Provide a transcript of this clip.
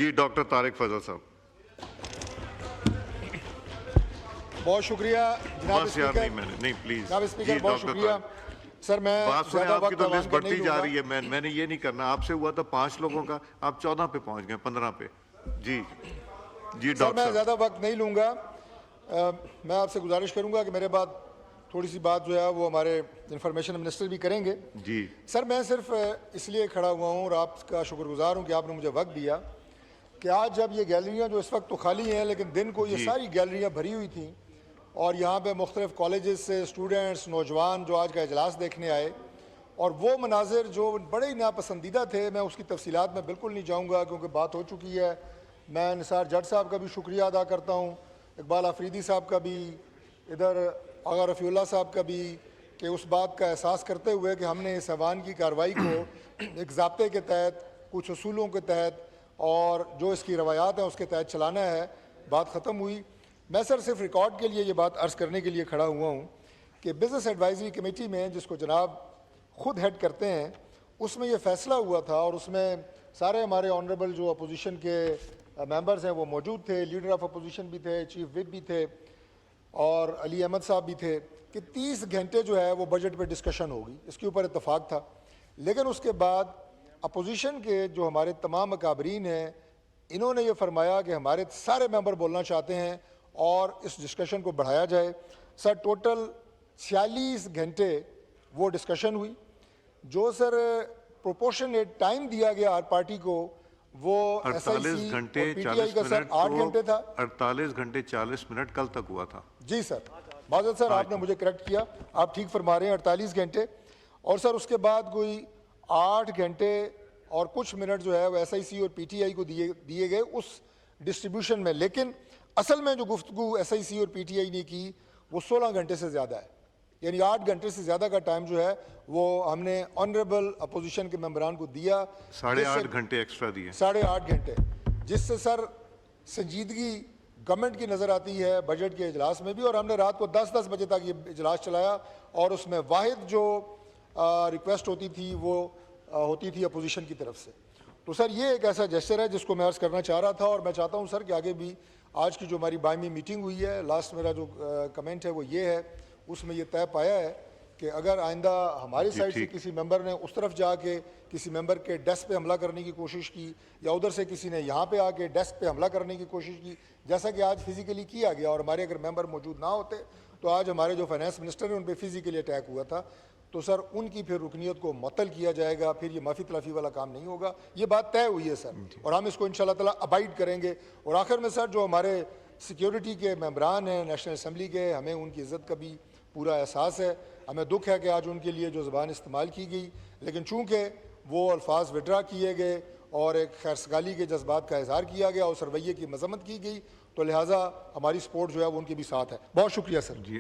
جی doctor Tariq فضل صاحب. بہت شکریہ جناب بس یار اسپیکر. نہیں میں نے نہیں پلیز جناب اسپیکر بہت شکریہ سر. میں بات سنیں, زیادہ آپ کی وقت تو عوام لسٹ کا نہیں بڑھتی لوں جا گا. رہی ہے. میں نے یہ نہیں کرنا. آپ سے ہوا تھا 5 لوگوں کا, آپ 14 پہ پہنچ گئے, 15 پہ. جی جی سر ڈاکٹر میں صاحب. زیادہ وقت نہیں لوں گا. میں آپ سے گزارش کروں گا کہ میرے بعد تھوڑی سی بات جو ہے وہ ہمارے انفارمیشن منسٹر بھی کریں گے. جی سر میں صرف اس لیے کھڑا ہوا ہوں اور آپ کا شکر گزار ہوں کہ آپ نے مجھے وقت دیا کہ آج جب یہ گیلریاں جو اس وقت تو خالی ہیں لیکن دن کو یہ جی ساری گیلریاں بھری ہوئی تھیں اور یہاں پہ مختلف کالجز سے اسٹوڈنٹس نوجوان جو آج کا اجلاس دیکھنے آئے, اور وہ مناظر جو بڑے ہی ناپسندیدہ تھے, میں اس کی تفصیلات میں بالکل نہیں جاؤں گا کیونکہ بات ہو چکی ہے. میں نثار جٹ صاحب کا بھی شکریہ ادا کرتا ہوں, اقبال آفریدی صاحب کا بھی, ادھر آغا رفیع اللہ صاحب کا بھی, کہ اس بات کا احساس کرتے ہوئے کہ ہم نے اس ایوان کی کارروائی کو ایک ضابطے کے تحت, کچھ اصولوں کے تحت اور جو اس کی روایات ہیں اس کے تحت چلانا ہے. بات ختم ہوئی. میں صرف ریکارڈ کے لیے یہ بات عرض کرنے کے لیے کھڑا ہوا ہوں کہ بزنس ایڈوائزری کمیٹی میں, جس کو جناب خود ہیڈ کرتے ہیں, اس میں یہ فیصلہ ہوا تھا اور اس میں سارے ہمارے آنریبل جو اپوزیشن کے ممبرز ہیں وہ موجود تھے, لیڈر آف اپوزیشن بھی تھے, چیف وپ بھی تھے اور علی احمد صاحب بھی تھے, کہ 30 گھنٹے جو ہے وہ بجٹ پہ ڈسکشن ہوگی. اس کے اوپر اتفاق تھا. لیکن اس کے بعد اپوزیشن کے جو ہمارے تمام اکابرین ہیں, انہوں نے یہ فرمایا کہ ہمارے سارے ممبر بولنا چاہتے ہیں اور اس ڈسکشن کو بڑھایا جائے. سر ٹوٹل 46 گھنٹے وہ ڈسکشن ہوئی. جو سر پروپورشنیٹ ٹائم دیا گیا ہر پارٹی کو وہ ایس آئی 48 سی گھنٹے اور پی ٹی آئی 40 کا سر منٹ 8 گھنٹے تھا. 48 گھنٹے 40 منٹ کل تک ہوا تھا. جی سر, معذرت سر آپ نے مجھے کریکٹ کیا, آپ ٹھیک فرما رہے ہیں 48 گھنٹے. اور سر اس کے بعد کوئی 8 گھنٹے اور کچھ منٹ جو ہے وہ ایس آئی سی اور پی ٹی آئی کو دیے گئے اس ڈسٹریبیوشن میں. لیکن اصل میں جو گفتگو ایس آئی سی اور پی ٹی آئی نے کی وہ 16 گھنٹے سے زیادہ ہے. یعنی 8 گھنٹے سے زیادہ کا ٹائم جو ہے وہ ہم نے آنریبل اپوزیشن کے ممبران کو دیا. 8.5 گھنٹے ایکسٹرا دیے. 8.5 گھنٹے, جس سے سر سنجیدگی گورنمنٹ کی نظر آتی ہے بجٹ کے اجلاس میں بھی. اور ہم نے رات کو 10 بجے تک یہ اجلاس چلایا اور اس میں واحد جو ریکویسٹ ہوتی تھی وہ ہوتی تھی اپوزیشن کی طرف سے. تو سر یہ ایک ایسا جیسچر ہے جس کو میں عرض کرنا چاہ رہا تھا, اور میں چاہتا ہوں سر کہ آگے بھی آج کی جو ہماری باہمی میٹنگ ہوئی ہے, لاسٹ میرا جو کمنٹ ہے وہ یہ ہے, اس میں یہ طے پایا ہے کہ اگر آئندہ ہماری سائڈ سے کسی ممبر نے اس طرف جا کے کسی ممبر کے ڈیسک پہ حملہ کرنے کی کوشش کی, یا ادھر سے کسی نے یہاں پہ آ کے ڈیسک پہ حملہ کرنے کی کوشش کی, جیسا کہ آج فزیکلی کیا گیا, اور ہمارے اگر ممبر موجود نہ ہوتے تو آج ہمارے جو فائنانس منسٹر ہیں ان پہ فزیکلی اٹیک ہوا تھا, تو سر ان کی پھر رکنیت کو معطل کیا جائے گا. پھر یہ معافی تلافی والا کام نہیں ہوگا. یہ بات طے ہوئی ہے سر, اور ہم اس کو انشاءاللہ تعالیٰ ابائڈ کریں گے. اور آخر میں سر جو ہمارے سیکیورٹی کے ممبران ہیں نیشنل اسمبلی کے, ہمیں ان کی عزت کا بھی پورا احساس ہے. ہمیں دکھ ہے کہ آج ان کے لیے جو زبان استعمال کی گئی, لیکن چونکہ وہ الفاظ وڈرا کیے گئے اور ایک خیرسگالی کے جذبات کا اظہار کیا گیا اور رویے کی مذمت کی گئی, تو لہٰذا ہماری سپورٹ جو ہے وہ ان کے بھی ساتھ ہے. بہت شکریہ سر. جی